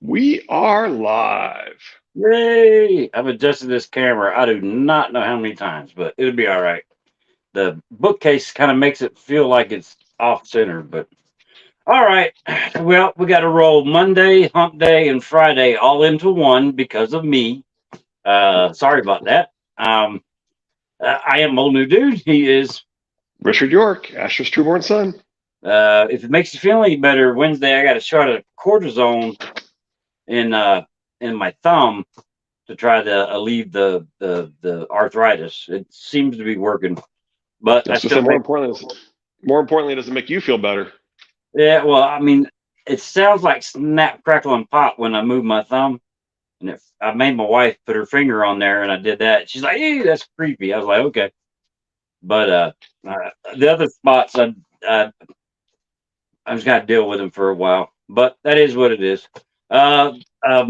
We are live. Yay! I've adjusted this camera. I do not know how many times, but it'll be all right. The bookcase kind of makes it feel like it's off center, but all right. Well, we got to roll Monday, Hump Day, and Friday all into one because of me. Sorry about that. I am old new dude. He is. Richard York, Asher's trueborn son. If it makes you feel any better, Wednesday I got a shot of cortisone in uh in my thumb to try to alleviate the arthritis. It seems to be working, but I I was going to say still make. more importantly, does it make you feel better? Yeah, well, I mean, it sounds like snap, crackle, and pop when I move my thumb. And if I made my wife put her finger on there, and I did that, she's like, "Hey, that's creepy." I was like, "Okay," but the other spots, I I just got to deal with them for a while. But that is what it is. Uh,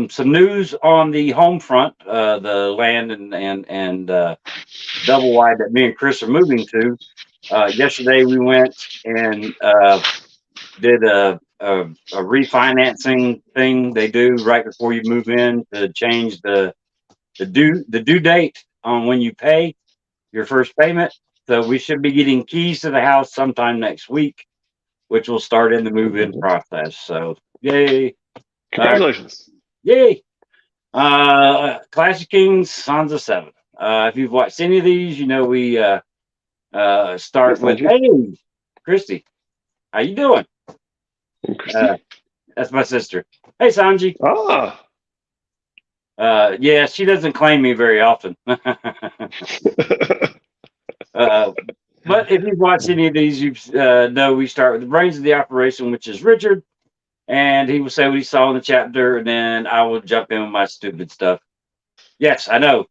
some news on the home front, the land and double wide that me and Chris are moving to. Yesterday we went and did a refinancing thing they do right before you move in to change the due date on when you pay your first payment. So we should be getting keys to the house sometime next week, which will start in the move in process. So yay! Uh, Congratulations. yay! Clash of Kings, Sansa 7. If you've watched any of these, you know we Hey, start with, Sanji. "Hey, Christy, how you doing?" And Uh, Christy. that's my sister. "Hey, Sanji." Ah. Yeah, she doesn't claim me very often. uh, but if you've watched any of these, you know we start with the brains of the operation, which is Richard, and he will say what he saw in the chapter, and then I will jump in with my stupid stuff. Yes, I know.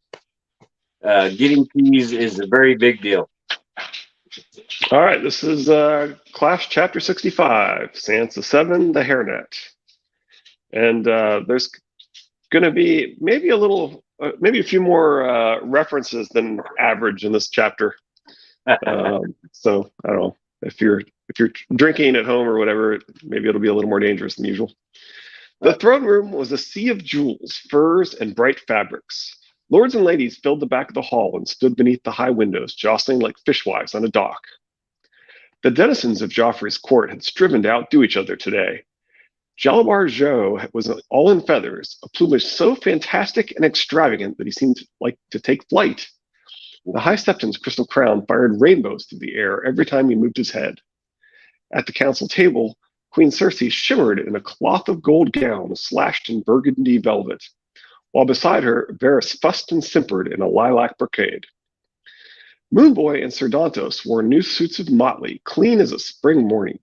Getting keys is a very big deal. All right, this is Clash Chapter 65, Sansa 7, the Hairnet. And there's going to be maybe a few more references than average in this chapter. So I don't know if you're drinking at home or whatever, maybe it'll be a little more dangerous than usual. The throne room was a sea of jewels, furs, and bright fabrics. Lords and ladies filled the back of the hall and stood beneath the high windows, jostling like fishwives on a dock. The denizens of Joffrey's court had striven to outdo each other today. Jalabhar Joe was all in feathers, a plumage so fantastic and extravagant that he seemed like to take flight. The High Septon's crystal crown fired rainbows through the air every time he moved his head. At the council table, Queen Cersei shimmered in a cloth of gold gown slashed in burgundy velvet, while beside her Varys fussed and simpered in a lilac brocade. Moonboy and Sir Dantos wore new suits of motley, clean as a spring morning.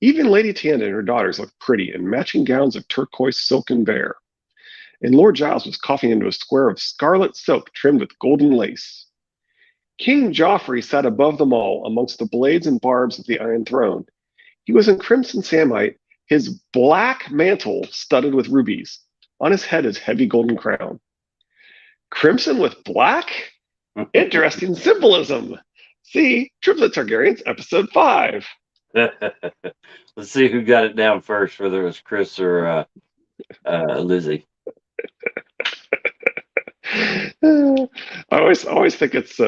Even Lady Tanda and her daughters looked pretty in matching gowns of turquoise silk and vair, and Lord Giles was coughing into a square of scarlet silk trimmed with golden lace. King Joffrey sat above them all amongst the blades and barbs of the Iron Throne. He was in crimson samite, his black mantle studded with rubies. On his head his heavy golden crown. Crimson with black? Interesting symbolism. See Triplet Targaryens, episode 5. Let's see who got it down first, whether it was Chris or Lizzie. I always think it's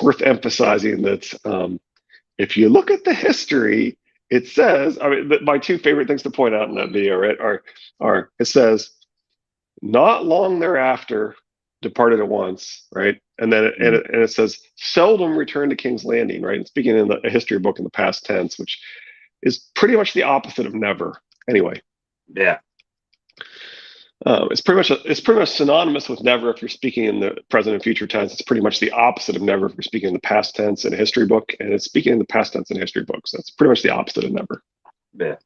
worth emphasizing that if you look at the history, it says, I mean, my two favorite things to point out in that video, right, are it says not long thereafter departed at once, right, and then it says seldom returned to King's Landing, right, and speaking in a history book in the past tense, which is pretty much the opposite of never. Anyway, Yeah. it's pretty much synonymous with never if you're speaking in the present and future tense. It's pretty much the opposite of never if you're speaking in the past tense in a history book, and it's speaking in the past tense in a history book. So it's pretty much the opposite of never. Yeah.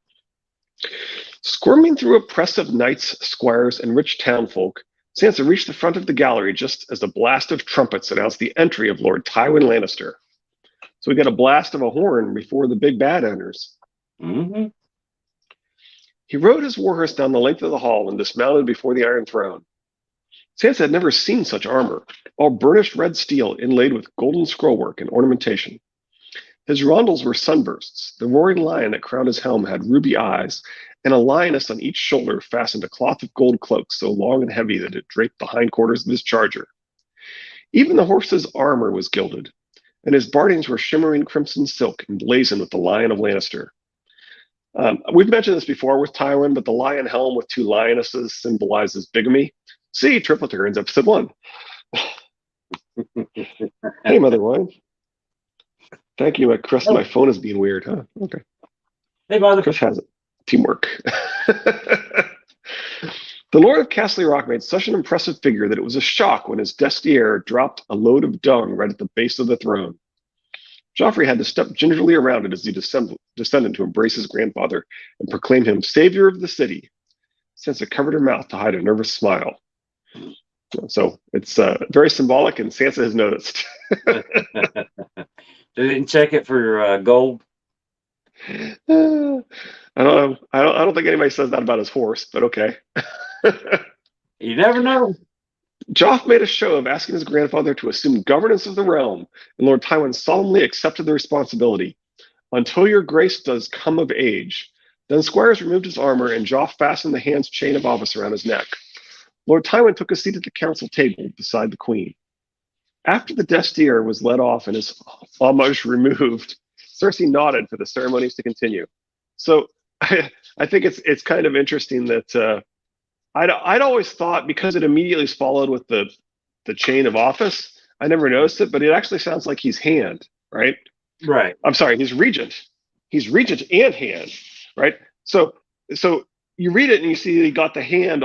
Squirming through a press of knights, squires, and rich townfolk, Sansa reached the front of the gallery just as the blast of trumpets announced the entry of Lord Tywin Lannister. So we got a blast of a horn before the big bad enters. Mm-hmm. He rode his warhorse down the length of the hall and dismounted before the Iron Throne. Sansa had never seen such armor, all burnished red steel inlaid with golden scrollwork and ornamentation. His rondels were sunbursts. The roaring lion that crowned his helm had ruby eyes, and a lioness on each shoulder fastened a cloth of gold cloak so long and heavy that it draped the hindquarters of his charger. Even the horse's armor was gilded, and his bardings were shimmering crimson silk emblazoned with the Lion of Lannister. We've mentioned this before with Tywin, but the lion helm with two lionesses symbolizes bigamy. See Triplet Turns, episode 1. Hey, Mother Wine. Thank you, Chris. My phone is being weird, huh? Okay. Hey, Mother. Chris has it. Teamwork. The Lord of Castle Rock made such an impressive figure that it was a shock when his destrier dropped a load of dung right at the base of the throne. Joffrey had to step gingerly around it as he descended to embrace his grandfather and proclaim him savior of the city. Sansa covered her mouth to hide a nervous smile. So it's very symbolic, and Sansa has noticed. They didn't check it for gold. I don't know. I don't think anybody says that about his horse, but okay. You never know. Joff made a show of asking his grandfather to assume governance of the realm, and Lord Tywin solemnly accepted the responsibility. Until your grace does come of age. Then Squires removed his armor, and Joff fastened the hand's chain of office around his neck. Lord Tywin took a seat at the council table beside the queen. After the destrier was led off and his homage removed, Cersei nodded for the ceremonies to continue. So I think it's kind of interesting that I'd always thought, because it immediately is followed with the chain of office, I never noticed it, but it actually sounds like he's hand, right? Right. I'm sorry, he's regent. He's regent and hand, right? So you read it and you see he got the hand.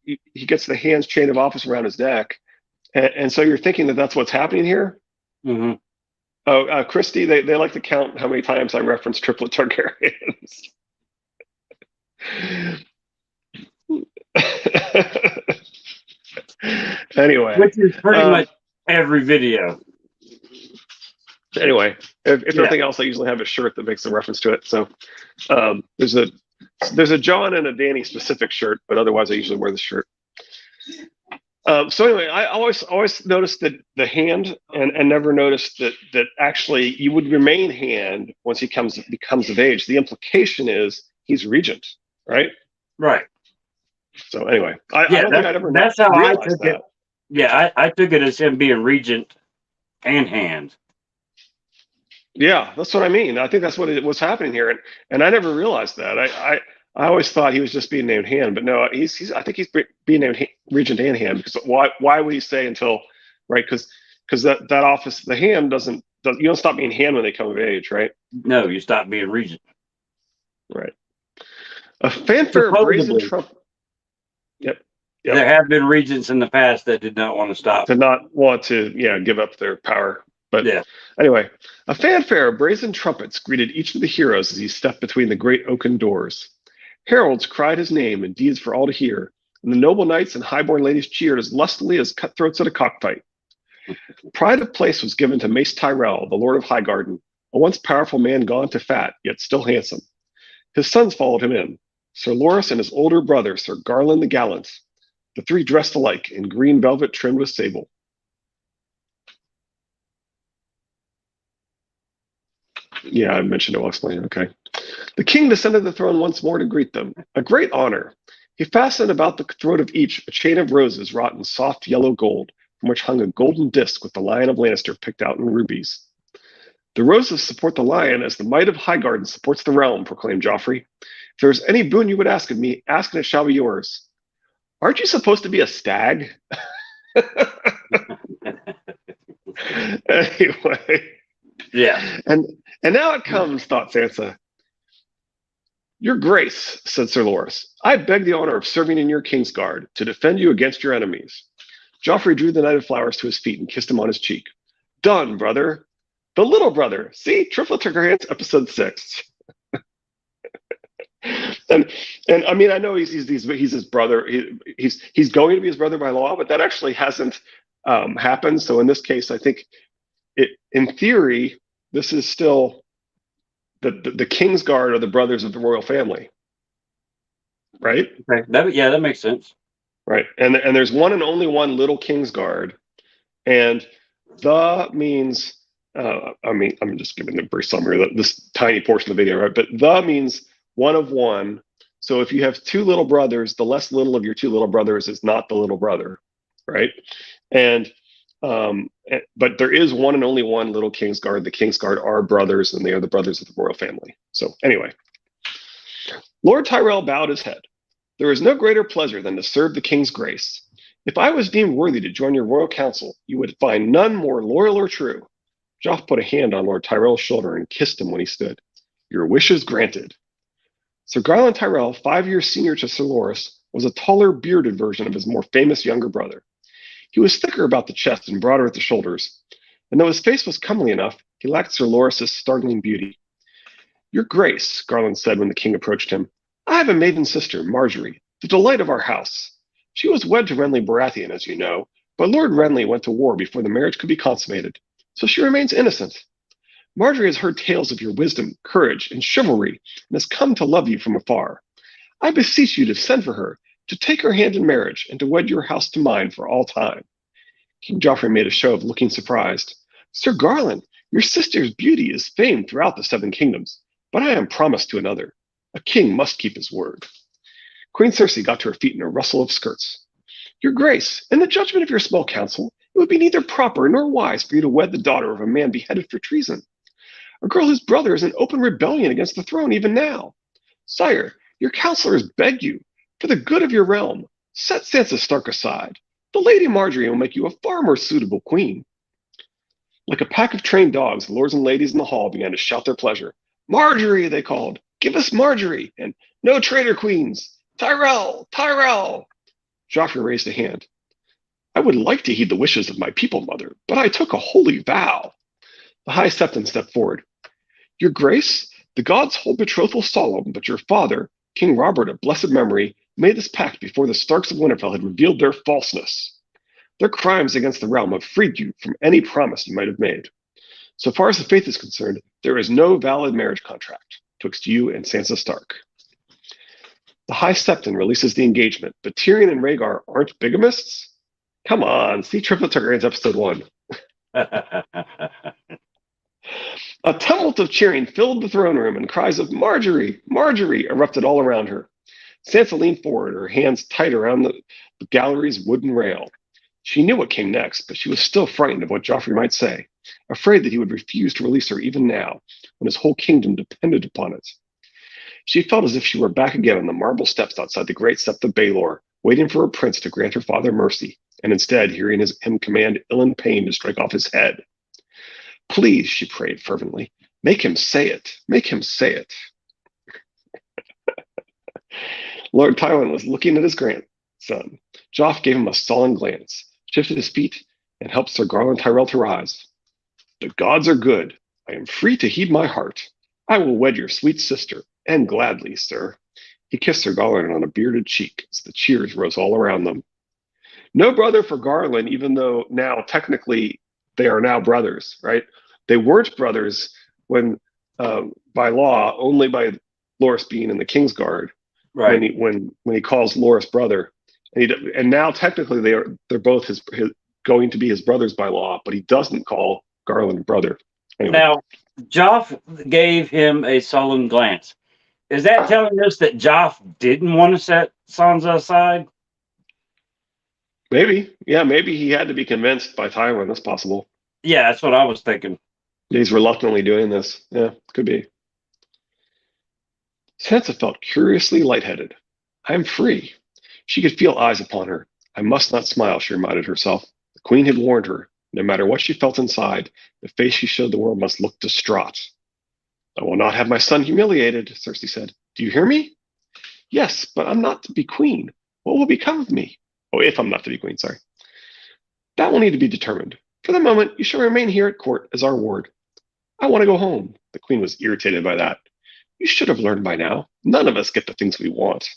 He gets the hand's chain of office around his neck, and so you're thinking that that's what's happening here. Mm-hmm. Oh, Christy, they like to count how many times I reference triplet Targaryens. Anyway, which is pretty much every video. Anyway, if nothing else, I usually have a shirt that makes a reference to it. So there's a John and a Danny specific shirt, but otherwise I usually wear the shirt. So anyway, I always noticed that the hand, and never noticed that actually you would remain hand once he becomes of age. The implication is he's regent, right? Right. So anyway, I don't think I'd ever that's how I took that. it. Yeah, I took it as him being regent and hand. Yeah, that's what I mean. I think that's what was happening here, and I never realized that. I always thought he was just being named hand, but no, he's I think he's being named regent and hand, because why would he say until, right? Because that office, the hand you don't stop being hand when they come of age, right? No, you stop being regent. Right. A fanfare of brazen trumpet. Yep. There have been regents in the past that did not want to stop. Did not want to, give up their power. But anyway, a fanfare of brazen trumpets greeted each of the heroes as he stepped between the great oaken doors. Heralds cried his name in deeds for all to hear, and the noble knights and highborn ladies cheered as lustily as cutthroats at a cockfight. Pride of place was given to Mace Tyrell, the Lord of Highgarden, a once powerful man gone to fat, yet still handsome. His sons followed him in, Sir Loras and his older brother, Sir Garland the Gallant, the three dressed alike in green velvet trimmed with sable. Yeah, I mentioned it. I'll explain. Okay. The king descended the throne once more to greet them, a great honor. He fastened about the throat of each a chain of roses wrought in soft yellow gold, from which hung a golden disc with the Lion of Lannister picked out in rubies. The roses support the lion as the might of Highgarden supports the realm, proclaimed Joffrey. If there is any boon you would ask of me, ask and it shall be yours. Aren't you supposed to be a stag? Anyway. Yeah. And now it comes, thought Sansa. Your grace, said Sir Loras, I beg the honor of serving in your Kingsguard to defend you against your enemies. Joffrey drew the Knight of Flowers to his feet and kissed him on his cheek. Done, brother. The little brother. See, Triplet Targaryens, episode 6. and I mean, I know he's his brother. He's going to be his brother by law, but that actually hasn't happened. So in this case, I think in theory, this is still the Kingsguard are the brothers of the royal family, right? Okay. That makes sense. Right, and there's one and only one little Kingsguard, and the means I mean, I'm just giving a brief summary of this tiny portion of the video, right? But the means one of one. So if you have two little brothers, the less little of your two little brothers is not the little brother, right? And but there is one and only one little Kingsguard. The Kingsguard are brothers, and they are the brothers of the royal family. So anyway, Lord Tyrell bowed his head. There is no greater pleasure than to serve the king's grace. If I was deemed worthy to join your royal council, you would find none more loyal or true. Joff put a hand on Lord Tyrell's shoulder and kissed him when he stood. Your wish is granted. Sir Garland Tyrell, 5 years senior to Sir Loras, was a taller, bearded version of his more famous younger brother. He was thicker about the chest and broader at the shoulders, and though his face was comely enough, he lacked Sir Loras's startling beauty. Your Grace, Garland said when the king approached him, I have a maiden sister, Marjorie, the delight of our house. She was wed to Renly Baratheon, as you know, but Lord Renly went to war before the marriage could be consummated, so she remains innocent. Marjorie has heard tales of your wisdom, courage, and chivalry, and has come to love you from afar. I beseech you to send for her, to take her hand in marriage, and to wed your house to mine for all time. King Joffrey made a show of looking surprised. Sir Garland, your sister's beauty is famed throughout the Seven Kingdoms, but I am promised to another. A king must keep his word. Queen Cersei got to her feet in a rustle of skirts. Your Grace, in the judgment of your small council, it would be neither proper nor wise for you to wed the daughter of a man beheaded for treason. A girl whose brother is in open rebellion against the throne even now. Sire, your counselors beg you, for the good of your realm, set Sansa Stark aside. The Lady Marjorie will make you a far more suitable queen. Like a pack of trained dogs, the lords and ladies in the hall began to shout their pleasure. Marjorie, they called. Give us Marjorie, and no traitor queens. Tyrell, Tyrell. Joffrey raised a hand. I would like to heed the wishes of my people, mother, but I took a holy vow. The High Septon stepped forward. Your Grace, the gods hold betrothal solemn, but your father, King Robert of blessed memory, made this pact before the Starks of Winterfell had revealed their falseness. Their crimes against the realm have freed you from any promise you might have made. So far as the faith is concerned, there is no valid marriage contract twixt you and Sansa Stark. The High Septon releases the engagement, but Tyrion and Rhaegar aren't bigamists? Come on, see Triplet Targaryen's episode 1. A tumult of cheering filled the throne room, and cries of Marjorie, Marjorie erupted all around her. Sansa leaned forward, her hands tight around the gallery's wooden rail. She knew what came next, but she was still frightened of what Joffrey might say, afraid that he would refuse to release her even now, when his whole kingdom depended upon it. She felt as if she were back again on the marble steps outside the great Sept of Baelor, waiting for a prince to grant her father mercy, and instead hearing him command Ilyn Payne to strike off his head. Please, she prayed fervently, make him say it. Make him say it. Lord Tywin was looking at his grandson. Joff gave him a sullen glance, shifted his feet, and helped Sir Garland Tyrell to rise. The gods are good. I am free to heed my heart. I will wed your sweet sister, and gladly, sir. He kissed Sir Garland on a bearded cheek as the cheers rose all around them. No brother for Garland, even though now technically they are now brothers, right? They weren't brothers when, by law, only by Loras being in the Kingsguard, right? When he calls Loras brother, and now technically they're both his going to be his brothers by law, but he doesn't call Garland brother. Anyway. Now, Joff gave him a sullen glance. Is that telling us that Joff didn't want to set Sansa aside? Maybe. Yeah, maybe he had to be convinced by Tywin. That's possible. Yeah, that's what I was thinking. He's reluctantly doing this. Yeah, could be. Sansa felt curiously lightheaded. I am free. She could feel eyes upon her. I must not smile, she reminded herself. The queen had warned her. No matter what she felt inside, the face she showed the world must look distraught. I will not have my son humiliated, Cersei said. Do you hear me? Yes, but I'm not to be queen. What will become of me? Oh, if I'm not to be queen, sorry. That will need to be determined. For the moment, you shall remain here at court as our ward. I want to go home. The queen was irritated by that. You should have learned by now. None of us get the things we want.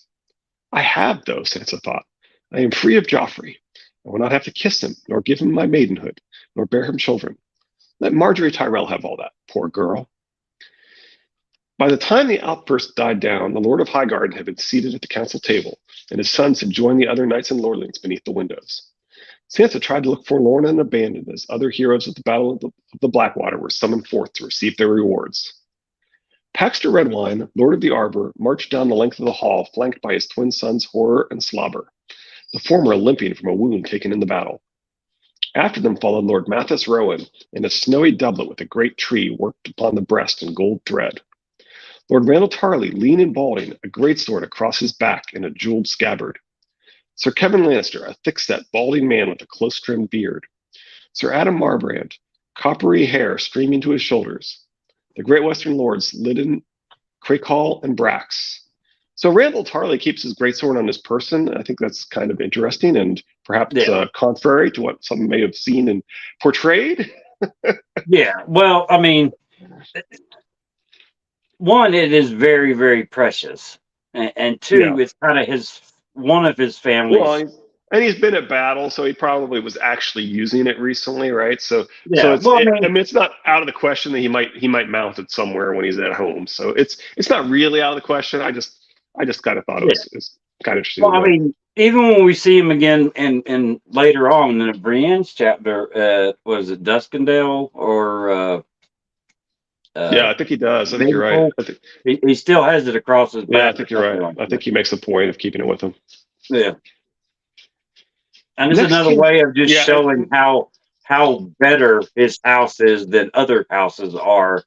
I have, though, Sansa thought. I am free of Joffrey. I will not have to kiss him, nor give him my maidenhood, nor bear him children. Let Marjorie Tyrell have all that, poor girl. By the time the outburst died down, the Lord of Highgarden had been seated at the council table, and his sons had joined the other knights and lordlings beneath the windows. Sansa tried to look forlorn and abandoned as other heroes at the Battle of the Blackwater were summoned forth to receive their rewards. Paxter Redwine, Lord of the Arbor, marched down the length of the hall, flanked by his twin sons Horror and Slobber, the former limping from a wound taken in the battle. After them followed Lord Mathis Rowan in a snowy doublet with a great tree worked upon the breast in gold thread. Lord Randall Tarley, lean and balding, a greatsword across his back in a jeweled scabbard. Sir Kevin Lannister, a thick-set, balding man with a close-trimmed beard. Sir Adam Marbrand, coppery hair streaming to his shoulders. The Great Western Lords, Liddon, Crakehall, and Brax. So Randall Tarley keeps his greatsword on his person. I think that's kind of interesting and perhaps contrary to what some may have seen and portrayed. Yeah, well, I mean, one, it is very, very precious, and two, it's kind of one of his family's. Well, and he's been at battle, so he probably was actually using it recently, right? So it's not out of the question that he might mount it somewhere when he's at home. So it's not really out of the question. I just kind of thought it was kind of interesting. Well, I mean, even when we see him again and later on in the Brienne's chapter, was it Duskendale or? Yeah, I think he does. I think you're right. I think, he still has it across his back. Yeah, I think you're right. I think he makes a point of keeping it with him. Yeah. And it's another way of just showing how better his house is than other houses are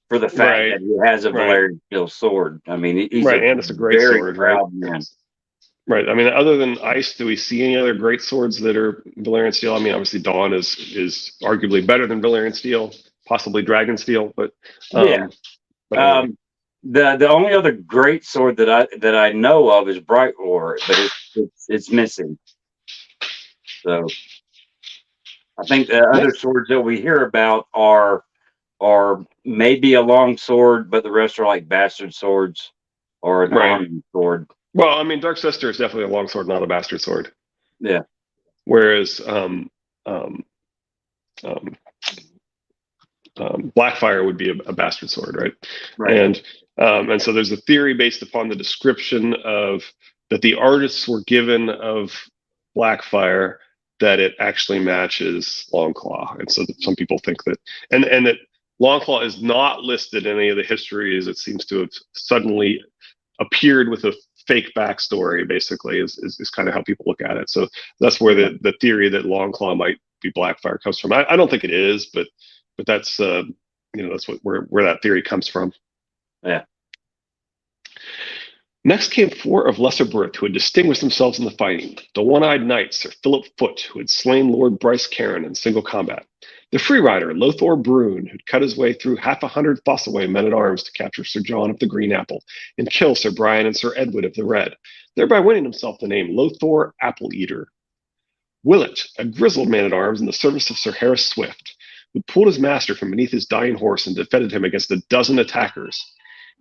for the fact that he has a Valyrian steel sword. I mean, he's and it's a great sword, proud man. Right. I mean, other than ice, do we see any other great swords that are Valyrian steel? I mean, obviously Dawn is arguably better than Valyrian steel, possibly Dragon steel, but the only other great sword that I know of is Bright War, but it's missing. So I think the other swords that we hear about are maybe a long sword, but the rest are like bastard swords or an arming sword. Well, I mean, Dark Sister is definitely a long sword, not a bastard sword. Yeah. Whereas Blackfire would be a bastard sword, right? And so there's a theory based upon the description that the artists were given of Blackfire that it actually matches Longclaw, and so some people think that and that Longclaw is not listed in any of the histories. It seems to have suddenly appeared with a fake backstory, basically, is kind of how people look at it. So that's where the theory that Longclaw might be Blackfire comes from. I don't think it is, but that's that's where that theory comes from. Yeah. Next came 4 of lesser birth who had distinguished themselves in the fighting. The one-eyed knight, Sir Philip Foote, who had slain Lord Bryce Caron in single combat. The free rider, Lothor Brune, who'd cut his way through 100 Fossaway men-at-arms to capture Sir John of the Green Apple and kill Sir Brian and Sir Edward of the Red, thereby winning himself the name Lothor Apple Eater. Willett, a grizzled man-at-arms in the service of Sir Harris Swift, who pulled his master from beneath his dying horse and defended him against a dozen attackers.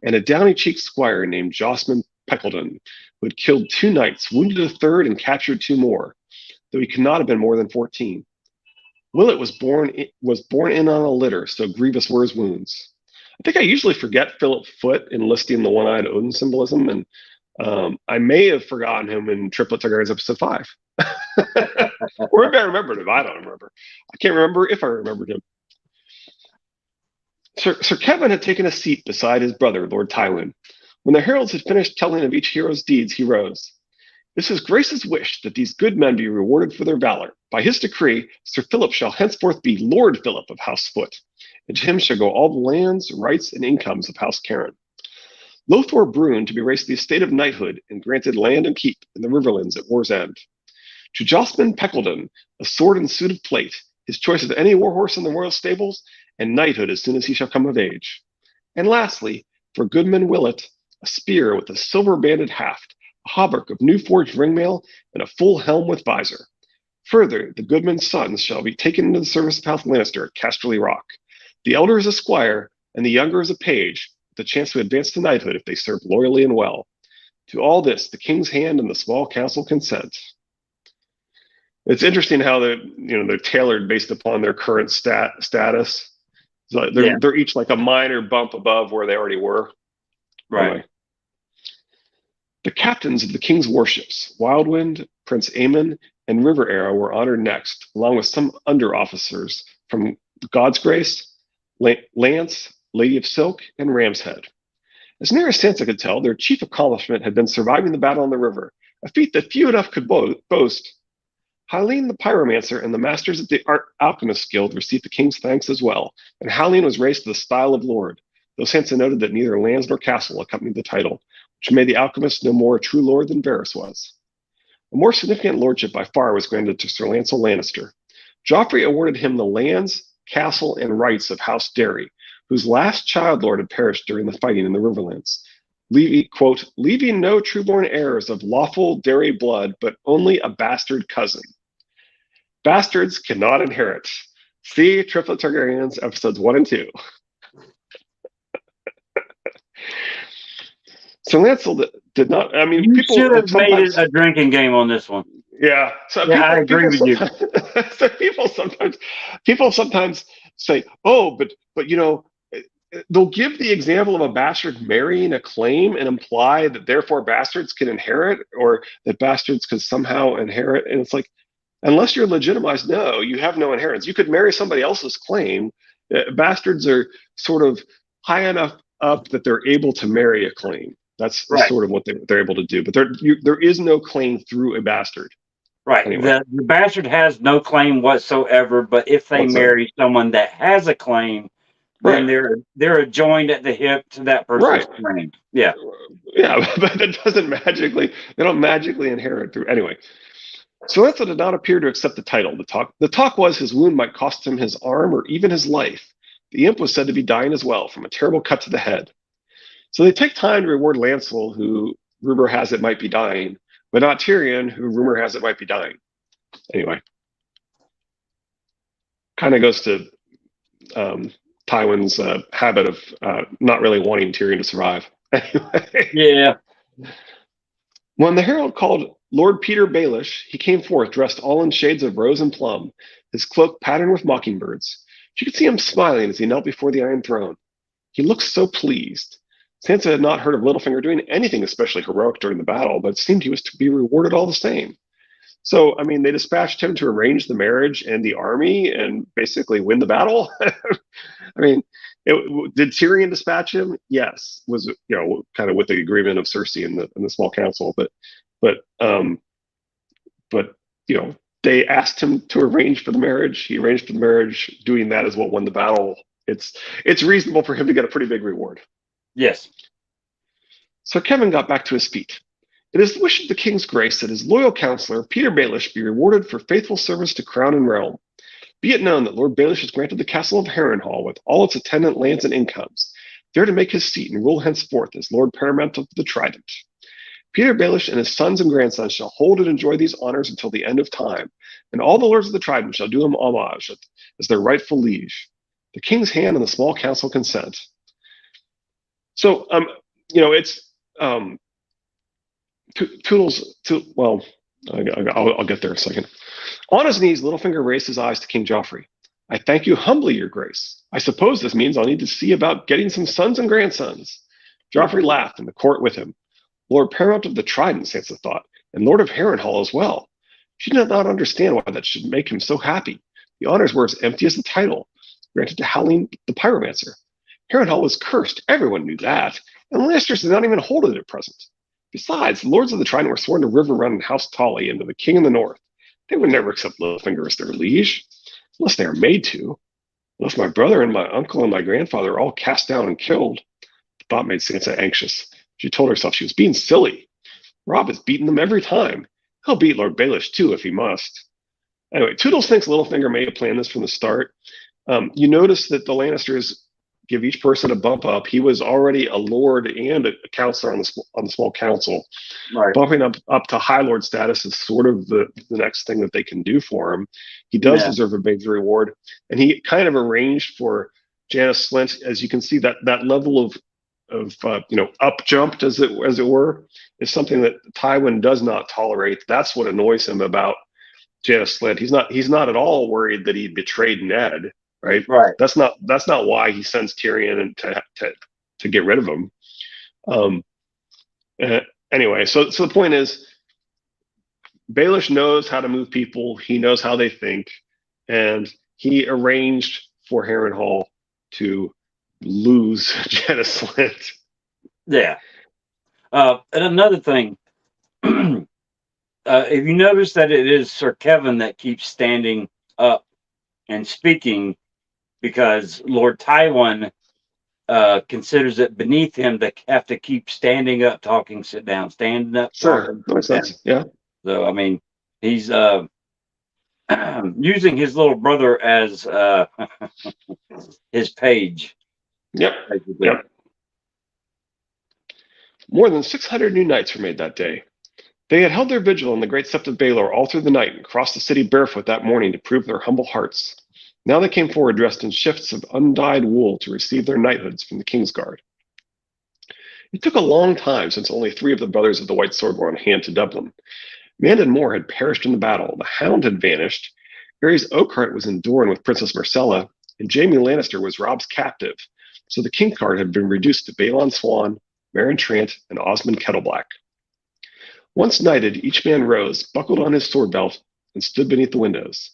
And a downy-cheeked squire named Josman Peckledon, who had killed 2 knights, wounded a third, and captured 2 more, though he could not have been more than 14. Willett was born in on a litter, so grievous were his wounds. I think I usually forget Philip Foote in listing the one-eyed Odin symbolism, and I may have forgotten him in Triplet Targaryens episode 5. Or maybe I remembered him. I don't remember. I can't remember if I remembered him. Sir Kevin had taken a seat beside his brother, Lord Tywin. When the heralds had finished telling of each hero's deeds, he rose. It is his grace's wish that these good men be rewarded for their valor. By his decree, Sir Philip shall henceforth be Lord Philip of House Foote, and to him shall go all the lands, rights, and incomes of House Caron. Lothor Brune to be raised to the estate of knighthood and granted land and keep in the Riverlands at War's End. To Josman Peckledon, a sword and suit of plate, his choice of any warhorse in the royal stables, and knighthood as soon as he shall come of age. And lastly, for Goodman Willett, a spear with a silver-banded haft, a hauberk of new-forged ringmail, and a full helm with visor. Further, the Goodman's sons shall be taken into the service of House Lannister at Casterly Rock. The elder is a squire, and the younger is a page, with the chance to advance to knighthood if they serve loyally and well. To all this, the king's hand and the small council consent. It's interesting how they're tailored based upon their current status. So they're each like a minor bump above where they already were. Right. Anyway. The captains of the king's warships, Wildwind, Prince Aemon, and River Arrow were honored next, along with some under officers from God's Grace, Lance, Lady of Silk, and Ram's Head. As near as Sansa could tell, their chief accomplishment had been surviving the battle on the river, a feat that few enough could boast. Hylene the Pyromancer and the masters of the Alchemist Guild received the king's thanks as well, and Hylene was raised to the style of lord, though Sansa noted that neither lands nor castle accompanied the title, which made the alchemist no more a true lord than Varys was. A more significant lordship by far was granted to Sir Lancel Lannister. Joffrey awarded him the lands, castle, and rights of House Derry, whose last child lord had perished during the fighting in the Riverlands, leaving no trueborn heirs of lawful Derry blood, but only a bastard cousin. Bastards cannot inherit. See Triplet Targaryens, episodes 1 and 2. So Lancel did not. I mean, You people should have made it sometimes. a drinking game on this one. Yeah. So Yeah, I agree with you. So people sometimes say, "Oh, but you know," they'll give the example of a bastard marrying a claim and imply that therefore bastards can inherit, or that bastards could somehow inherit. And it's like, unless you're legitimized, no, you have no inheritance. You could marry somebody else's claim. Bastards are sort of high enough up that they're able to marry a claim. That's Right. sort of what they're able to do. But there is no claim through a bastard. Right. Anyway. The bastard has no claim whatsoever, but if they marry someone that has a claim, then they're adjoined at the hip to that person's claim. Yeah. Yeah, but they don't magically inherit through anyway. So Lancel did not appear to accept the title. The talk was his wound might cost him his arm or even his life. The imp was said to be dying as well from a terrible cut to the head. So they take time to reward Lancel, who rumor has it might be dying, but not Tyrion, who rumor has it might be dying. Anyway, kind of goes to Tywin's habit of not really wanting Tyrion to survive. Anyway. Yeah. When the herald called Lord Peter Baelish, he came forth dressed all in shades of rose and plum, his cloak patterned with mockingbirds. She could see him smiling as he knelt before the Iron Throne. He looked so pleased. Sansa had not heard of Littlefinger doing anything especially heroic during the battle, but it seemed he was to be rewarded all the same. So, I mean, they dispatched him to arrange the marriage and the army and basically win the battle. I mean, did Tyrion dispatch him? Yes, was kind of with the agreement of Cersei and the small council, but they asked him to arrange for the marriage. He arranged for the marriage. Doing that is what won the battle. It's reasonable for him to get a pretty big reward. Yes. So Kevin got back to his feet. It is the wish of the King's Grace that his loyal counselor, Peter Baelish, be rewarded for faithful service to crown and realm. Be it known that Lord Baelish has granted the castle of Harrenhal with all its attendant lands and incomes, there to make his seat and rule henceforth as Lord Paramount of the Trident. Peter Baelish and his sons and grandsons shall hold and enjoy these honors until the end of time, and all the lords of the Trident shall do him homage as their rightful liege. The King's hand and the small council consent. So, it's Toodles. Well, I'll get there in a second. On his knees, Littlefinger raised his eyes to King Joffrey. I thank you humbly, your grace. I suppose this means I'll need to see about getting some sons and grandsons. Joffrey laughed, and the court with him. Lord Paramount of the Trident, Sansa thought, and Lord of Harrenhal as well. She did not understand why that should make him so happy. The honors were as empty as the title, granted to Howling the Pyromancer. Harrenhal was cursed, everyone knew that, and Lannisters did not even hold it at present. Besides, the lords of the Trident were sworn to Riverrun and House Tully and to the King in the North. They would never accept Littlefinger as their liege, unless they are made to. Unless my brother and my uncle and my grandfather are all cast down and killed. The thought made Sansa anxious. She told herself she was being silly. Robb has beaten them every time. He'll beat Lord Baelish too if he must. Anyway, Toodles thinks Littlefinger may have planned this from the start. You notice that the Lannisters give each person a bump up. He was already a lord and a counselor on the small council. Right. Bumping up to High Lord status is sort of the next thing that they can do for him. He does deserve a big reward, and he kind of arranged for Janos Slynt, as you can see, that level of up jumped as it were, is something that Tywin does not tolerate. That's what annoys him about Janos Slynt. He's not at all worried that he betrayed Ned. Right. That's not why he sends Tyrion to get rid of him. Anyway, so the point is, Baelish knows how to move people. He knows how they think, and he arranged for Harrenhal to lose Geneslint. Yeah. And another thing, if you notice that it is Sir Kevin that keeps standing up and speaking, because Lord Tywin considers it beneath him to have to keep standing up, talking, sit down, standing up, Sure, talking, that makes sit down. sense. Yeah. So I mean, he's using his little brother as his page. Yep. Basically. Yep. More than 600 new knights were made that day. They had held their vigil in the great sept of Baelor all through the night and crossed the city barefoot that morning to prove their humble hearts. Now they came forward dressed in shifts of undyed wool to receive their knighthoods from the King's Guard. It took a long time since only 3 of the brothers of the White Sword were on hand to Dublin. Mandon Moore had perished in the battle, the Hound had vanished, Varys Oakhart was in Dorne with Princess Marcella, and Jaime Lannister was Robb's captive, so the King's Guard had been reduced to Balon Swan, Meryn Trant, and Osmond Kettleblack. Once knighted, each man rose, buckled on his sword belt, and stood beneath the windows.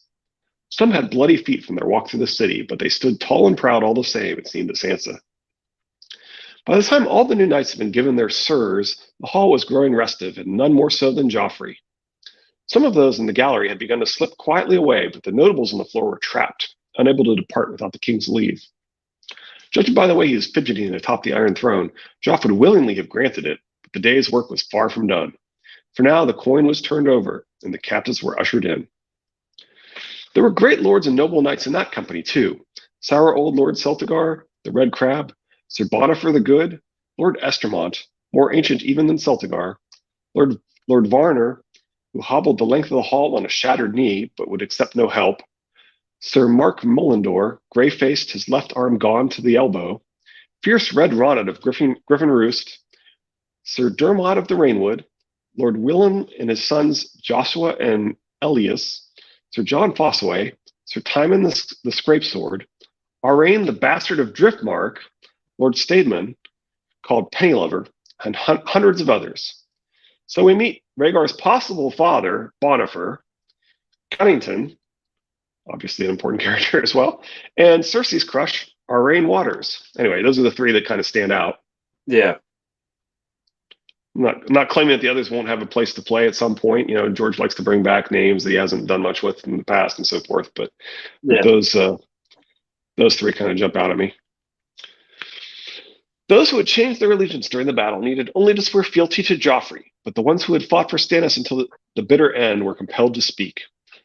Some had bloody feet from their walk through the city, but they stood tall and proud all the same, it seemed to Sansa. By the time all the new knights had been given their sirs, the hall was growing restive, and none more so than Joffrey. Some of those in the gallery had begun to slip quietly away, but the notables on the floor were trapped, unable to depart without the king's leave. Judging by the way he was fidgeting atop the Iron Throne, Joff would willingly have granted it, but the day's work was far from done. For now, the coin was turned over, and the captives were ushered in. There were great lords and noble knights in that company, too. Sour old Lord Celtigar, the Red Crab, Sir Bonifer the Good, Lord Estermont, more ancient even than Celtigar, Lord Varner, who hobbled the length of the hall on a shattered knee, but would accept no help, Sir Mark Mullendore, grey-faced, his left arm gone to the elbow, fierce Red Ronnet of Griffin Roost, Sir Dermot of the Rainwood, Lord Willem and his sons Joshua and Elias, Sir John Fossaway, Sir Timon the Scrapesword, Arain the Bastard of Driftmark, Lord Staidman, called Pennylover, and hundreds of others. So we meet Rhaegar's possible father, Bonifer, Cunnington, obviously an important character as well, and Cersei's crush, Arain Waters. Anyway, those are the 3 that kind of stand out. Yeah. I'm not claiming that the others won't have a place to play at some point. You know, George likes to bring back names that he hasn't done much with in the past and so forth. But those 3 kind of jump out at me. Those who had changed their allegiance during the battle needed only to swear fealty to Joffrey, but the ones who had fought for Stannis until the bitter end were compelled to speak.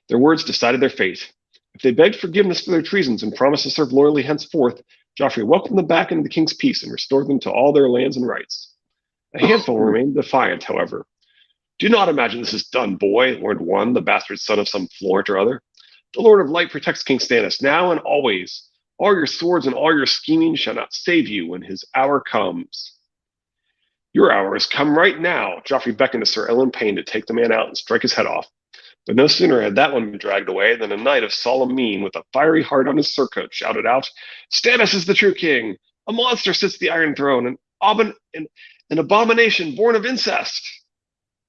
Their words decided their fate. If they begged forgiveness for their treasons and promised to serve loyally henceforth, Joffrey welcomed them back into the king's peace and restored them to all their lands and rights. A handful remained defiant, however. Do not imagine this is done, boy, Lord One, the bastard son of some Florent or other. The Lord of Light protects King Stannis now and always. All your swords and all your scheming shall not save you when his hour comes. Your hour has come right now. Joffrey beckoned to Sir Ellen Payne to take the man out and strike his head off. But no sooner had that one been dragged away than a knight of solemn mien with a fiery heart on his surcoat shouted out, Stannis is the true king. A monster sits the Iron Throne, an abomination born of incest.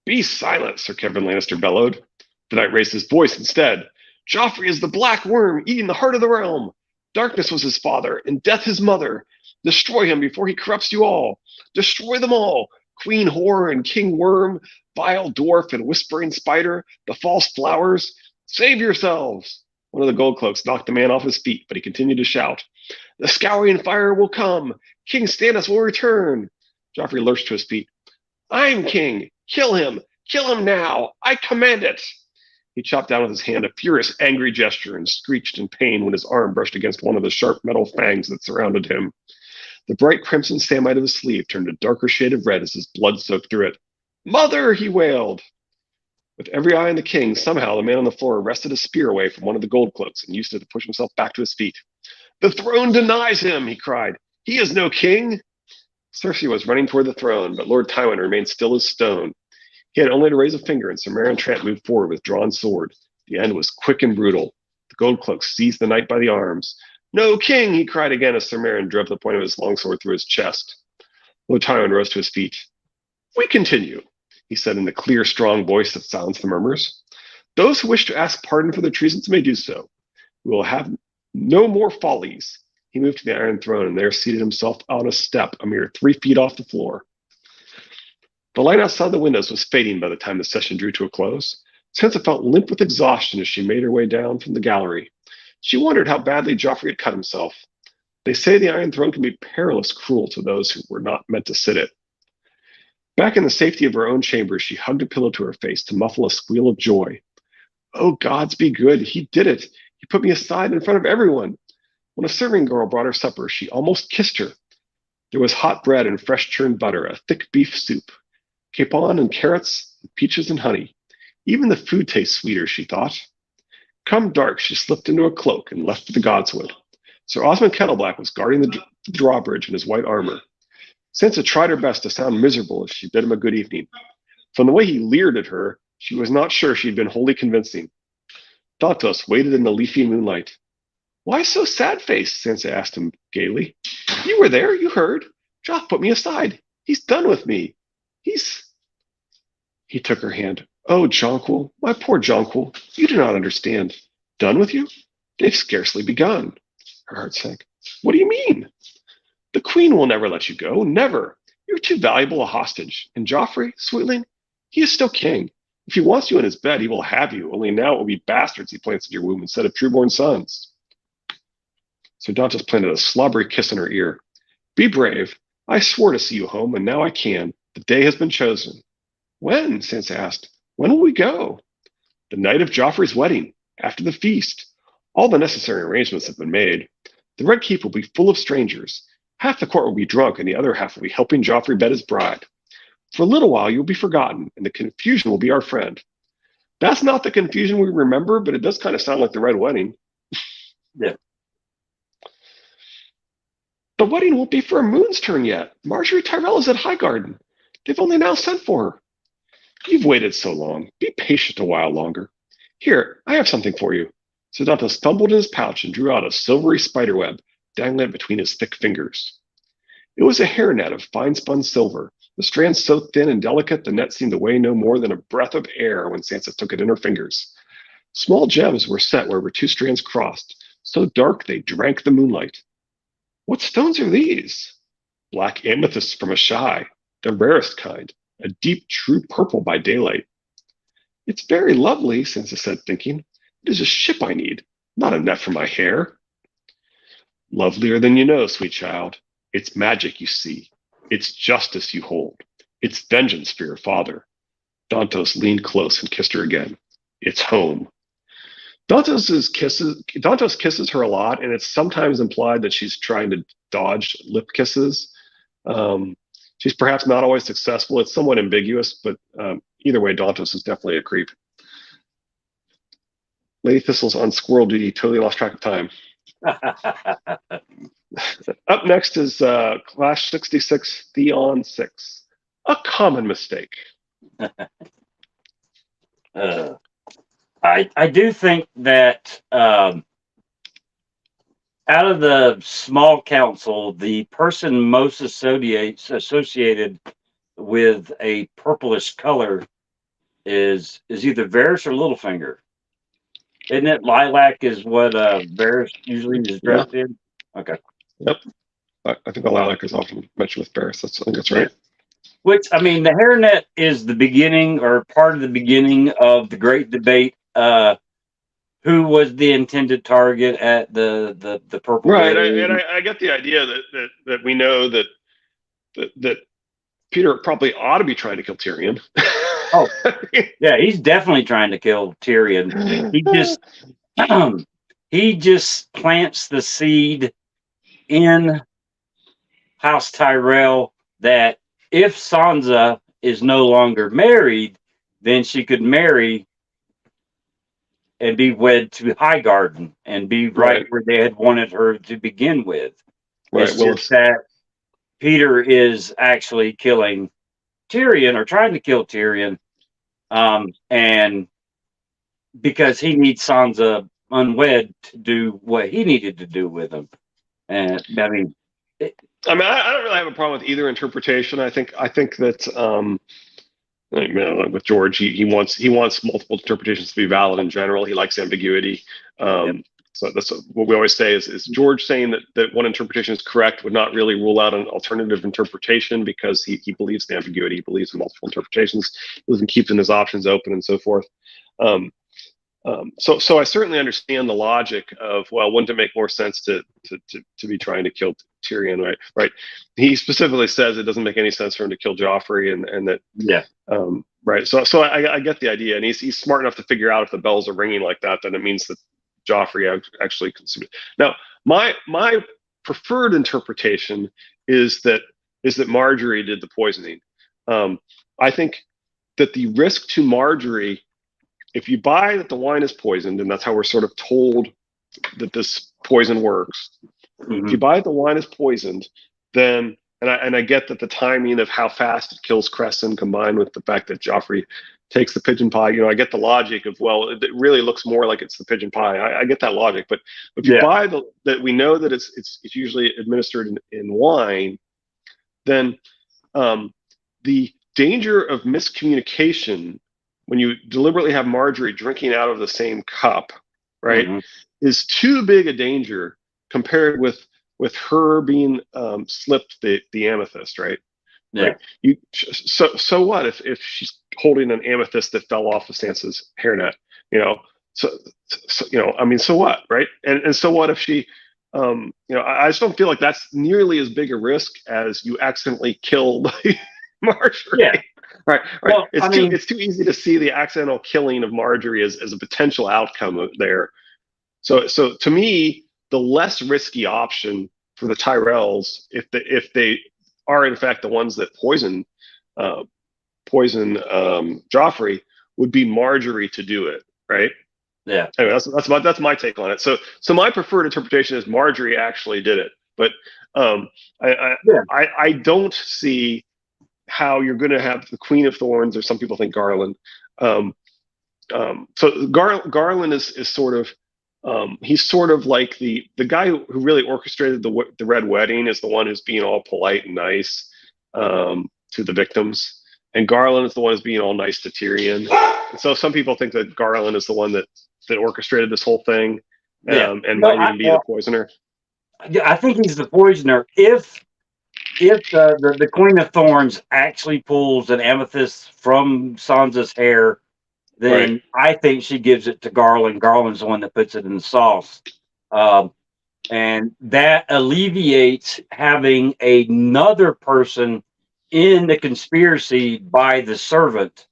Be silent, Sir Kevin Lannister bellowed. The knight raised his voice instead. Joffrey is the black worm eating the heart of the realm. Darkness was his father, and death his mother. Destroy him before he corrupts you all. Destroy them all. Queen Whore and King Worm, vile dwarf and whispering spider, the false flowers. Save yourselves. One of the gold cloaks knocked the man off his feet, but he continued to shout. The scouring fire will come. King Stannis will return. Joffrey lurched to his feet. I'm king. Kill him. Kill him now. I command it. He chopped down with his hand a furious, angry gesture and screeched in pain when his arm brushed against one of the sharp metal fangs that surrounded him. The bright crimson samite of his sleeve turned a darker shade of red as his blood soaked through it. Mother, he wailed. With every eye on the king, somehow the man on the floor wrested a spear away from one of the gold cloaks and used it to push himself back to his feet. The throne denies him, he cried. He is no king. Cersei was running toward the throne, but Lord Tywin remained still as stone. He had only to raise a finger, and Sir Meryn Trant moved forward with drawn sword. The end was quick and brutal. The gold cloak seized the knight by the arms. No king, he cried again as Sir Meryn drove the point of his longsword through his chest. Lord Tywin rose to his feet. We continue. he said in the clear, strong voice that silenced the murmurs. Those who wish to ask pardon for their treasons may do so. We will have no more follies. He moved to the Iron Throne and there seated himself on a step a mere 3 feet off the floor. The light outside the windows was fading by the time the session drew to a close. Sansa felt limp with exhaustion as she made her way down from the gallery. She wondered how badly Joffrey had cut himself. They say the Iron Throne can be perilously cruel to those who were not meant to sit it. Back in the safety of her own chamber, she hugged a pillow to her face to muffle a squeal of joy. Oh, gods be good. He did it. He put me aside in front of everyone. When a serving girl brought her supper, she almost kissed her. There was hot bread and fresh churned butter, a thick beef soup, capon and carrots, and peaches and honey. Even the food tastes sweeter, she thought. Come dark, she slipped into a cloak and left for the Godswood. Sir Osmond Kettleblack was guarding the drawbridge in his white armor. Sansa tried her best to sound miserable as she bid him a good evening. From the way he leered at her, she was not sure she had been wholly convincing. Dantos waited in the leafy moonlight. Why so sad-faced? Sansa asked him gaily. You were there, you heard. Joff put me aside. He's done with me. He took her hand. Oh, Jonquil, my poor Jonquil, you do not understand. Done with you? They've scarcely begun. Her heart sank. What do you mean? The Queen will never let you go, never. You're too valuable a hostage. And Joffrey, sweetling, he is still king. If he wants you in his bed, he will have you, only now it will be bastards he plants in your womb instead of true-born sons. So Dantos planted a slobbery kiss in her ear. Be brave. I swore to see you home, and now I can. The day has been chosen. When? Sansa asked. When will we go? The night of Joffrey's wedding, after the feast. All the necessary arrangements have been made. The Red Keep will be full of strangers. Half the court will be drunk, and the other half will be helping Joffrey bed his bride. For a little while, you will be forgotten, and the confusion will be our friend. That's not the confusion we remember, but it does kind of sound like the Red Wedding. Yeah. The wedding won't be for a moon's turn yet. Marjorie Tyrell is at Highgarden. They've only now sent for her. You've waited so long. Be patient a while longer. Here, I have something for you. So Dantos fumbled in his pouch and drew out a silvery spiderweb, dangling between his thick fingers. It was a hairnet of fine-spun silver, the strands so thin and delicate the net seemed to weigh no more than a breath of air when Sansa took it in her fingers. Small gems were set wherever 2 strands crossed, so dark they drank the moonlight. What stones are these? Black amethysts from Ashai, the rarest kind, a deep, true purple by daylight. It's very lovely, Sansa said, thinking. It is a ship I need, not a net for my hair. Lovelier than you know, sweet child. It's magic you see. It's justice you hold. It's vengeance for your father. Dantos leaned close and kissed her again. It's home. Dantos kisses her a lot, and it's sometimes implied that she's trying to dodge lip kisses. She's perhaps not always successful. It's somewhat ambiguous, but either way, Dantos is definitely a creep. Lady Thistle's on squirrel duty, totally lost track of time. Up next is Clash 66, Theon 6. A common mistake. I do think that out of the small council, the person most associated with a purplish color is either Varys or Littlefinger. Isn't it lilac is what Varys usually is dressed in? Okay. Yep. I think the lilac is often mentioned with Varys. I think that's right. Which, I mean, the hairnet is the beginning or part of the beginning of the great debate. Who was the intended target at the purple? Right, I get the idea that we know that Peter probably ought to be trying to kill Tyrion. Oh, yeah, he's definitely trying to kill Tyrion. He just plants the seed in House Tyrell that if Sansa is no longer married, then she could marry and be wed to Highgarden and be right where they had wanted her to begin with. Right. It's just that Peter is actually killing Tyrion or trying to kill Tyrion, and because he needs Sansa unwed to do what he needed to do with him. And I mean, I don't really have a problem with either interpretation. I think that Like, like with George, he wants multiple interpretations to be valid in general. He likes ambiguity. Yep. So that's what we always say is George saying that one interpretation is correct would not really rule out an alternative interpretation, because he believes in ambiguity. He believes in multiple interpretations. He believes in keeping his options open and so forth. So I certainly understand the logic of, well, wouldn't it make more sense to be trying to kill Tyrion, right? Right. He specifically says it doesn't make any sense for him to kill Joffrey, and that right. So I get the idea, and he's smart enough to figure out if the bells are ringing like that, then it means that Joffrey actually consumed it. Now, my preferred interpretation is that Marjorie did the poisoning. I think that the risk to Marjorie, if you buy that the wine is poisoned, and that's how we're sort of told that this poison works. If you buy that the wine is poisoned, then and I get that the timing of how fast it kills Crescent combined with the fact that Joffrey takes the pigeon pie, I get the logic of, well, it really looks more like it's the pigeon pie. I get that logic, but if you buy that we know that it's usually administered in wine, then the danger of miscommunication when you deliberately have Marjorie drinking out of the same cup, right, is too big a danger compared with her being slipped the amethyst, right? Yeah. Right? So what if she's holding an amethyst that fell off of Sansa's hairnet? So I mean, so what, right? And so what if she, I just don't feel like that's nearly as big a risk as you accidentally killed Marjorie. Yeah. Right. Well, it's too easy to see the accidental killing of Marjorie as a potential outcome there. So to me, the less risky option for the Tyrells, if they are in fact the ones that poison Joffrey, would be Marjorie to do it, right? Yeah. Anyway, that's my take on it. So my preferred interpretation is Marjorie actually did it, but I don't see how you're going to have the Queen of Thorns, or some people think Garland. So Garland is sort of he's sort of like the guy who really orchestrated the Red Wedding, is the one who's being all polite and nice to the victims, and Garland is the one who's being all nice to Tyrion. And so some people think that Garland is the one that orchestrated this whole thing, and might even be the poisoner. I think he's the poisoner. If the Queen of Thorns actually pulls an amethyst from Sansa's hair, then I think she gives it to Garland. Garland's the one that puts it in the sauce. And that alleviates having another person in the conspiracy by the servant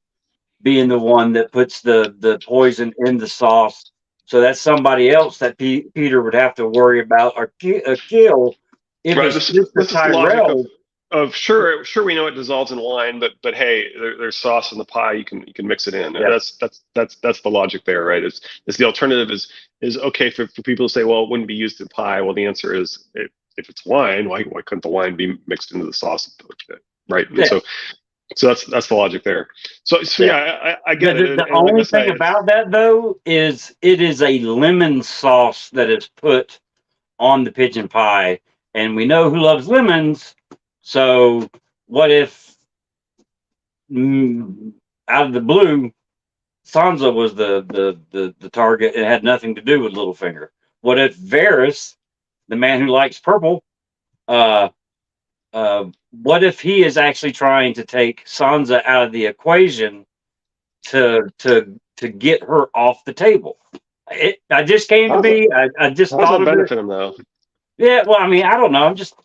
being the one that puts the poison in the sauce. So that's somebody else that Peter would have to worry about or kill. If it's just the Tyrell, of sure we know it dissolves in wine, but hey, there's sauce in the pie. You can mix it in. Yeah. That's the logic there, right? It's the alternative is okay for people to say, well, it wouldn't be used in pie. Well, the answer is if it's wine, why couldn't the wine be mixed into the sauce, right? Yeah. So that's the logic there. So yeah, I get it. The only thing about that though is it is a lemon sauce that is put on the pigeon pie, and we know who loves lemons. So what if out of the blue, Sansa was the target? It had nothing to do with Littlefinger. What if Varys, the man who likes purple, what if he is actually trying to take Sansa out of the equation to get her off the table? I just came to me. I just thought of it. Benefit him though. Yeah, well, I mean, I don't know. I'm just.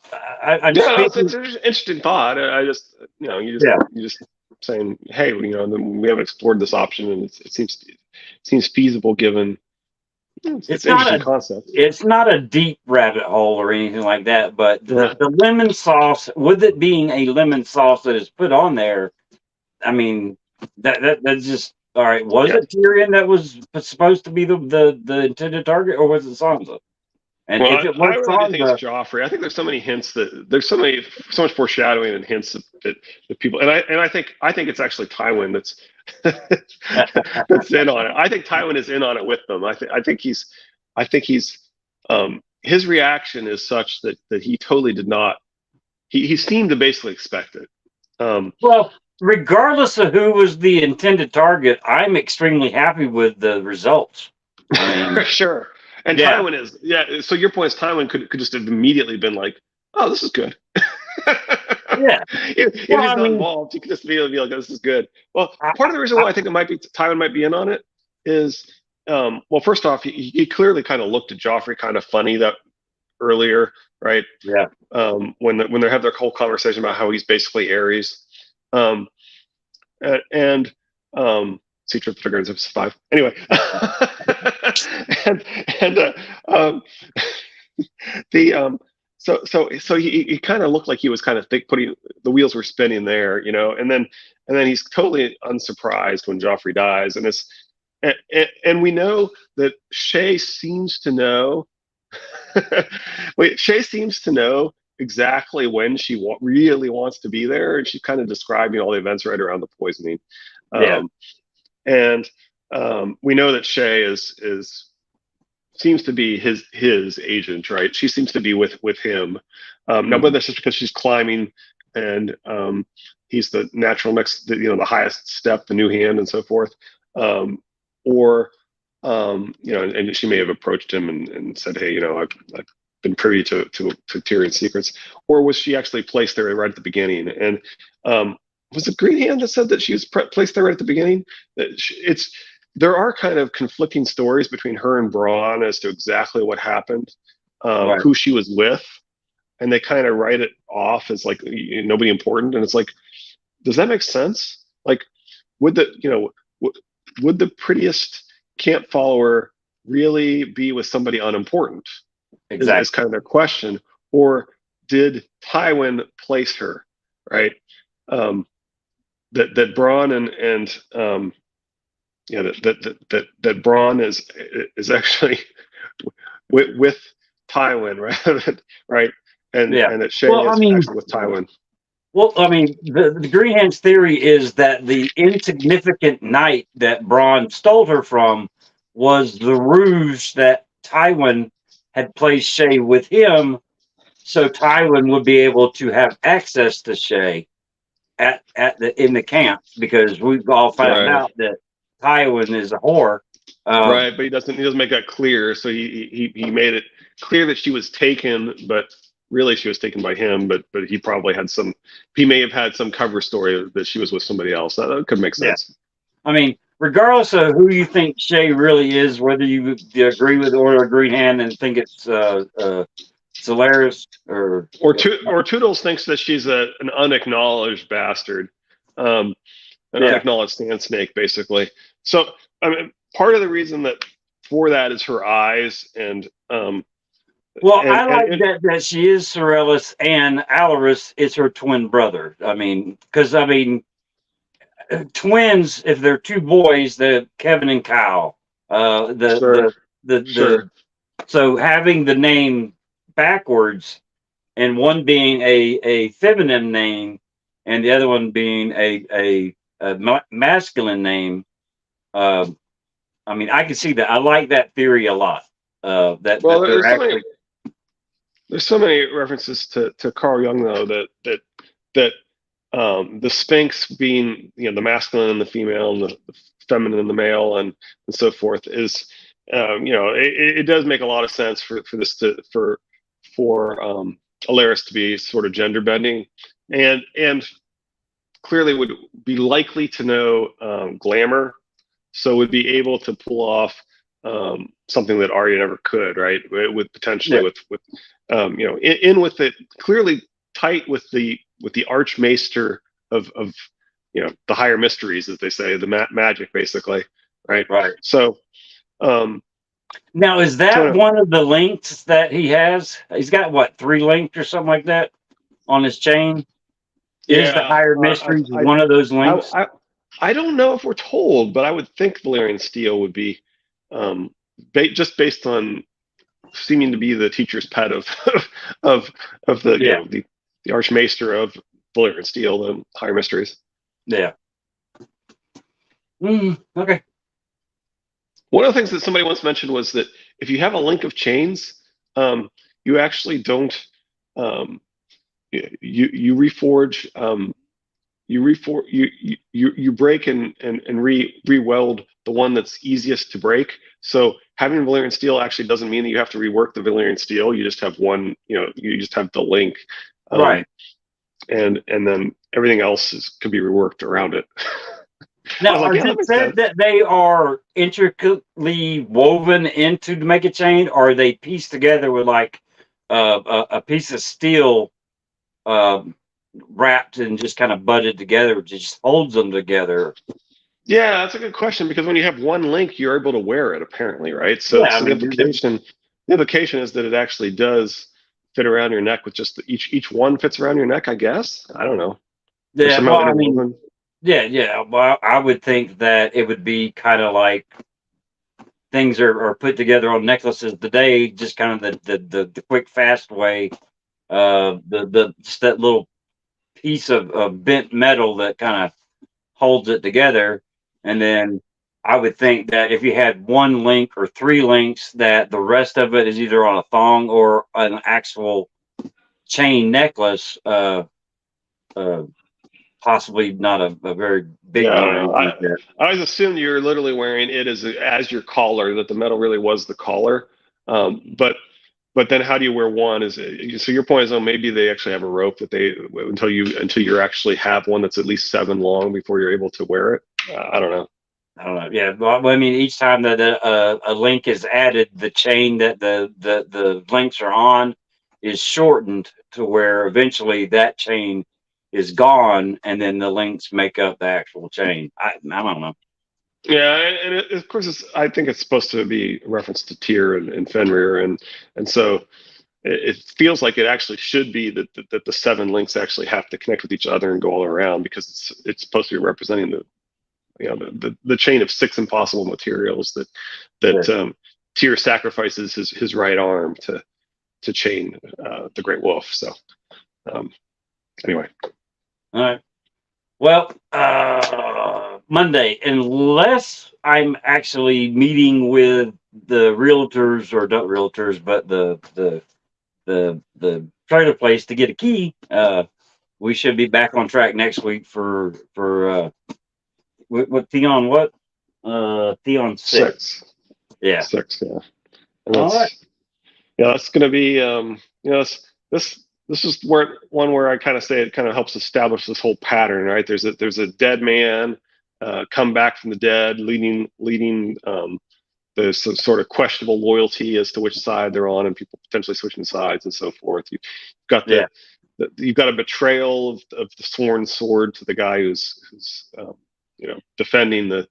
It's an interesting thought. I just, you just saying, hey, we haven't explored this option, and it seems feasible given. It's an interesting concept. It's not a deep rabbit hole or anything like that, but the lemon sauce, with it being a lemon sauce that is put on there, I mean, that's just all right. Was it Tyrion that was supposed to be the intended target, or was it Sansa? And if it was Sansa, think it's Joffrey. I think there's so many hints there's so much foreshadowing and hints that people, and I think it's actually Tywin that's in on it. I think Tywin is in on it with them. I think he's his reaction is such that he totally did not. He seemed to basically expect it. Well, regardless of who was the intended target, I'm extremely happy with the results. I mean, Sure. And yeah, Tywin is, yeah. So your point is Tywin could just have immediately been like, oh, this is good. yeah. If Well, he's I not mean, involved, he could just immediately be like, oh, this is good. Well, I, part of the reason I, why I think it might be Tywin might be in on it is, well, first off, he clearly kind of looked at Joffrey kind of funny that earlier, right? yeah, When they have their whole conversation about how he's basically Ares. Um, and Sea Trip Triggers episode 5. Anyway, and and the so he kind of looked like he was kind of putting the wheels were spinning there, and then he's totally unsurprised when Joffrey dies, and we know that Shay seems to know. Wait, Shay seems to know exactly when she really wants to be there, and she's kind of describing all the events right around the poisoning. yeah. Um, and we know that Shay is seems to be his agent, right? She seems to be with him. Now, whether Mhm. that's just because she's climbing and he's the natural next, the highest step, the new hand, and so forth, or and she may have approached him and said, "Hey, I've been privy to Tyrion's secrets," or was she actually placed there right at the beginning? And was it Green Hand that said that she was placed there right at the beginning? It's there are kind of conflicting stories between her and Braun as to exactly what happened, Right. who she was with, and they kind of write it off as like nobody important. And it's like, does that make sense? Like, would would the prettiest camp follower really be with somebody unimportant? Is Exactly. kind of their question, or did Tywin place her right? Um, that Braun and that Braun is actually with Tywin, right? Right, Yeah. and that Shay Well, I is mean, actually with Tywin. the Greenhand's theory is that the insignificant knight that Braun stole her from was the ruse that Tywin had placed Shay with him, so Tywin would be able to have access to Shay in the camp, because we've all found Right, out that Tywin is a whore. Um, right, but he doesn't make that clear. So he made it clear that she was taken, but really she was taken by him. But he may have had some cover story that she was with somebody else. That could make yeah. sense. I mean, regardless of who you think Shay really is, whether you agree with Order of Green Hand and think it's Solaris or Or Toodles thinks that she's an unacknowledged bastard, um, an yeah. unacknowledged sand snake, basically. So, I mean, part of the reason that for that is her eyes, Well, and I and, like and that she is Sorellis and Alaris is her twin brother. I mean, because twins, if they're two boys, the Kevin and Kyle. Uh, the sure, the sure, the so having the name backwards and one being a feminine name and the other one being a masculine name. Uh, I mean, I can see that. I like that theory a lot. well, That they're actually there's so many references to Carl Jung though that the Sphinx being the masculine and the female and the feminine and the male and so forth is it does make a lot of sense for this to for Alaris to be sort of gender bending and clearly would be likely to know glamour, so would be able to pull off something that Arya never could, right? With potentially yeah. with in with it clearly tight with the archmaester of the higher mysteries, as they say, the magic, basically, right? Right. So um, Now, is so that one of the links that he has? He's got what, 3 links or something like that on his chain? Is the yeah, higher mysteries one of those I, links? I I don't know if we're told, but I would think Valerian Steel would be um, just based on seeming to be the teacher's pet of of of the Yeah. the archmaester of Valerian Steel, the higher mysteries. Yeah. Okay. One of the things that somebody once mentioned was that if you have a link of chains, you actually don't um, you reforge you break and re-weld the one that's easiest to break. So having Valyrian steel actually doesn't mean that you have to rework the Valyrian steel. You just have one, you just have the link, Right. and then everything else could be reworked around it. I was Now, like, is yeah, that it makes said sense. that they are intricately woven into to make a chain, or are they pieced together with like a piece of steel um, wrapped and just kind of butted together, which just holds them together? Yeah, that's a good question because when you have one link, you're able to wear it apparently, right? So, Yeah, I so the mean, implication is that it actually does fit around your neck with just each one fits around your neck, I guess. I don't know. They're yeah. somehow Well, I mean, interwoven. yeah. Well, I would think that it would be kind of like things are put together on necklaces today, just kind of the quick, fast way. The just that little piece of bent metal that kind of holds it together. And then I would think that if you had one link or three links, that the rest of it is either on a thong or an actual chain necklace. Uh, Possibly not a very Yeah, big I one don't or know. anything like that. I always assumed you were literally wearing it as your collar, that the metal really was the collar. But then how do you wear one? So your point is, oh, maybe they actually have a rope that they until you actually have one that's at least 7 long before you're able to wear it. I don't know. I don't know. Yeah, well, I mean, each time that a link is added, the chain that the links are on is shortened to where eventually that chain is gone, and then the links make up the actual chain. I don't know. Yeah, and of course, I think it's supposed to be a reference to Tyr and Fenrir, and so it feels like it actually should be that the 7 links actually have to connect with each other and go all around because it's supposed to be representing the chain of 6 impossible materials Yeah. that Tyr sacrifices his right arm to chain the Great Wolf. So um, anyway, All right. Well, Monday, unless I'm actually meeting with the realtors or not realtors, but the trailer place to get a key. We should be back on track next week for what Theon what Theon 6. 6, Yeah. 6, yeah, and All right. that's going to be this is where one where I kind of say it kind of helps establish this whole pattern, right? There's a dead man come back from the dead, leading the sort of questionable loyalty as to which side they're on, and people potentially switching sides and so forth. You've got Yeah. you've got a betrayal of the sworn sword to the guy who's defending the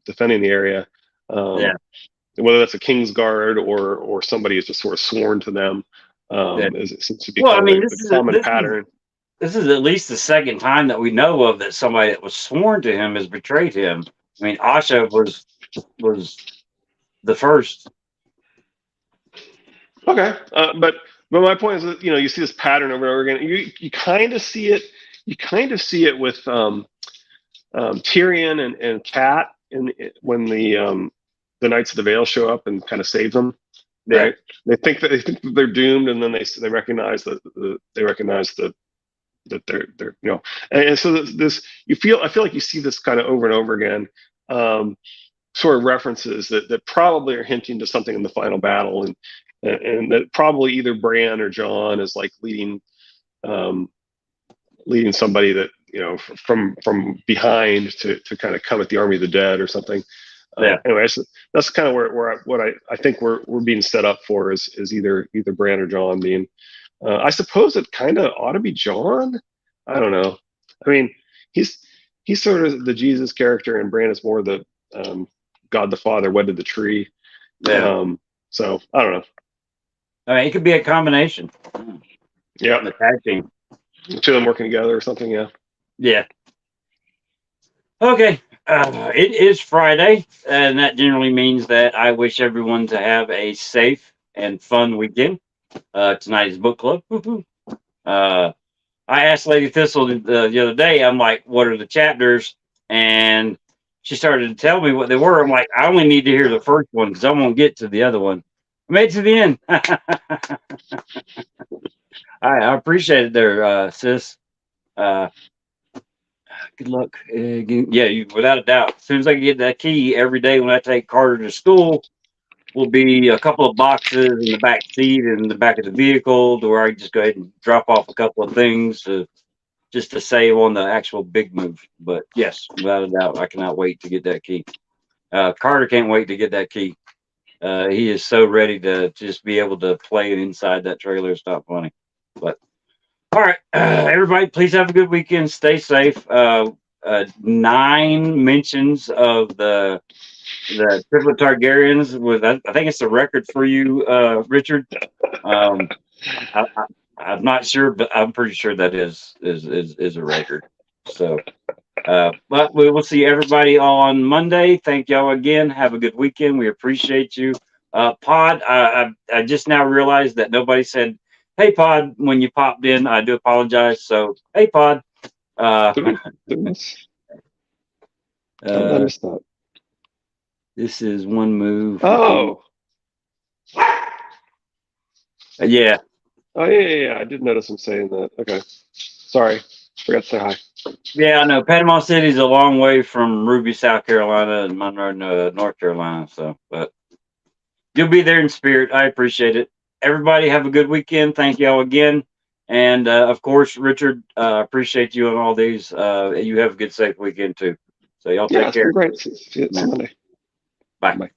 defending the area. Yeah. Whether that's a King's Guard or somebody who's just sort of sworn to them, Yeah. it seems to be Well, I kind of mean, the common pattern. this is at least the second time that we know of that somebody that was sworn to him has betrayed him. I mean, Asha was the first. Okay, but my point is that you see this pattern over and over again. You kind of see it. You kind of see it with Tyrion and Kat when the Knights of the Vale show up and kind of save them. Yeah. Right? They think that they're doomed, and then they recognize that they're and so this I feel like you see this kind of over and over again, sort of references that probably are hinting to something in the final battle, and that probably either Bran or Jon is like um, leading somebody that from behind to kind of come at the army of the dead or something. Yeah. Anyway, that's kind of what I think we're being set up for is either Bran or Jon being. I suppose it kind of ought to be Jon. I don't know. I mean, he's sort of the Jesus character, and Bran is more the God the Father wedded the tree. Yeah. So I don't know. I mean, it could be a combination. Yeah, The tag team. two of them working together or something. Yeah. Yeah. Okay. It is Friday, and that generally means that I wish everyone to have a safe and fun weekend. Tonight is book club. I asked Lady Thistle the other day, I'm like, what are the chapters? And she started to tell me what they were. I'm like, I only need to hear the first one because I won't get to the other one. I made it to the end. I appreciate it there, sis. Good luck. Without a doubt. As soon as I get that key, every day when I take Carter to school, will be a couple of boxes in the back seat and in the back of the vehicle to where I can just go ahead and drop off a couple of things just to save on the actual big move. But yes, without a doubt, I cannot wait to get that key. Carter can't wait to get that key. He is so ready to just be able to play inside that trailer. It's not funny. But all right, everybody, please have a good weekend. Stay safe. 9 mentions of the triplet Targaryens was I think it's a record for you, Richard. I'm not sure, but I'm pretty sure that is a record. So, but we will see everybody on Monday. Thank y'all again. Have a good weekend. We appreciate you. Pod, I just now realized that nobody said, "Hey, Pod," when you popped in. I do apologize. So, hey, Pod. This is one move. Oh. Yeah. Oh, yeah. I did notice him saying that. Okay. Sorry. Forgot to say hi. Yeah, I know. Panama City's a long way from Ruby, South Carolina, and Monroe, North Carolina. So, but you'll be there in spirit. I appreciate it. Everybody have a good weekend. Thank y'all again. And, of course, Richard, appreciate you on all these. You have a good, safe weekend, too. So y'all take care. It's been great. See you Monday. Bye.